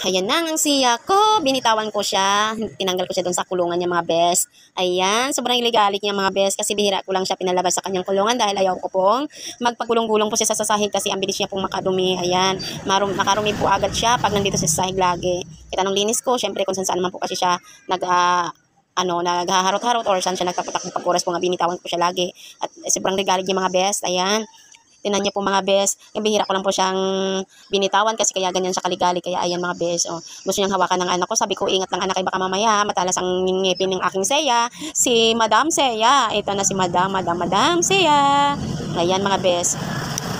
Ayan na ang siya ko. Binitawan ko siya. Tinanggal ko siya doon sa kulungan niya mga bes. Ayan. Sobrang iligalit niya mga bes kasi bihira ko lang siya pinalabas sa kanyang kulungan dahil ayaw ko pong magpagulong-gulong po siya sa sahig kasi ang bilis niya pong makadumi. Ayan. Makarumi po agad siya pag nandito sa sahig lagi. Kita nung linis ko. Syempre kung saan naman po kasi siya naghaharot-harot or saan siya nagtaputak pag oras po nga binitawan ko siya lagi. At sobrang ligalig niya mga bes. Ayan. Tinan niya po mga bes, yung bihira ko lang po siyang binitawan kasi kaya ganyan siya kaligali. Kaya ayan mga bes, gusto niyang hawakan ng anak ko. Sabi ko, ingat lang anak, ay baka mamaya matalas ang ngipin ng aking Seya. Si Madam Seya, ito na si Madam Seya. Ayan mga bes.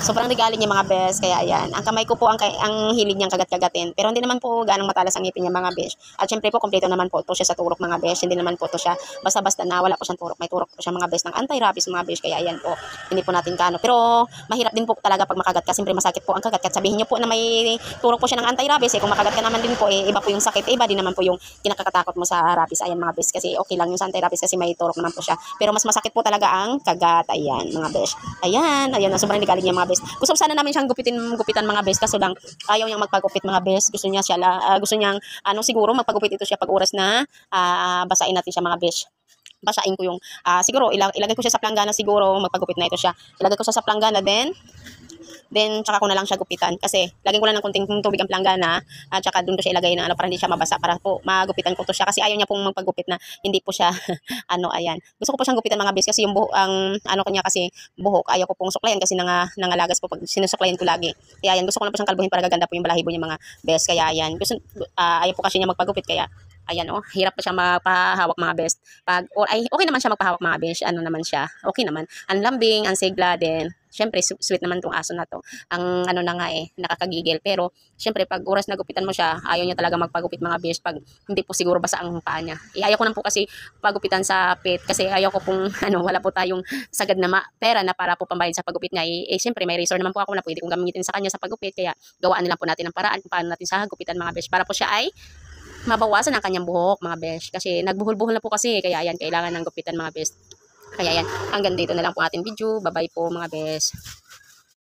Sobrang regaling niya mga bes, kaya ayan. Ang kamay ko po ang hilig niyang kagat-kagatin. Pero hindi naman po ganang matalas ang ngipin niya mga bes. At syempre po, kompleto naman po ito siya sa turok mga bes. Hindi naman po ito siya basta-basta na wala po siyang turok. May turok po siya mga bes ng anti-rabies mga bes. Kaya ayan po, hindi po natin kano. Pero mahirap din po talaga pag makagat ka. Siyempre masakit po ang kagat. At sabihin niyo po na may turok po siya ng anti-rabies. Kung makagat ka naman din po, iba po yung sakit. Iba din naman po yung kinakakatakot mo sa rabies. Ayan mga bes. Kasi okay lang yung sa anti-rabies kasi may turok naman po siya. Pero mas masakit po talaga ang kagat. Ayan mga bes. Ayan. Sobrang regaling niya mga bes. Gusto sana namin siyang gupitan mga bes, kaso lang ayaw niyang magpagupit mga bes. Gusto niyang siguro magpagupit ito siya pag oras na basain natin siya mga bes. Basain ko yung siguro ilagay ko siya sa planggana, siguro magpagupit na ito siya. Ilagay ko siya sa planggana, then tsaka ko na lang siya gupitan kasi lagyan ko lang ng konting tubig ang planggana at tsaka doon ko siya ilagay na para hindi siya mabasa, para po magupitan ko to siya kasi ayaw niya pong magpagupit na hindi po siya ayan. Gusto ko po siyang gupitan mga bes kasi yung buhok ang kanya kasi buhok ayaw ko pong suklayan kasi nangalagas po pag sinusuklayan ko lagi. Kaya ayan, gusto ko lang po siyang kalbuhin para gaganda po yung balahibo niya mga bes. Kaya ayan, ayaw po kasi niya magpagupit kaya ayan hirap pa siya magpahawak mga best. Okay naman siya magpahawak mga best. Naman siya. Okay naman. Ang lambing, ang sigla din. Siyempre, sweet naman tong aso na to. Ang na nga nakakagigil. Pero, siyempre, pag oras na gupitan mo siya, ayaw niya talaga magpagupit mga best pag hindi po siguro basa ang paa niya. Ayaw ko na po kasi pagupitan sa pet kasi ayaw ko pong, wala po tayong sagad na pera na para po pambayad sa pagupit niya. Siyempre, may razor naman po ako na pwede kong gamitin sa kanya sa pagupit. Kaya, gawaan nila po natin ang paraan kung paano natin sa gupitan mga best para po siya ay mabawasan ang kanyang buhok mga besh kasi nagbuhol-buhol na po kasi, kaya yan kailangan ng gupitan mga besh. Kaya yan, hanggang dito na lang po ating video. Bye bye po mga besh.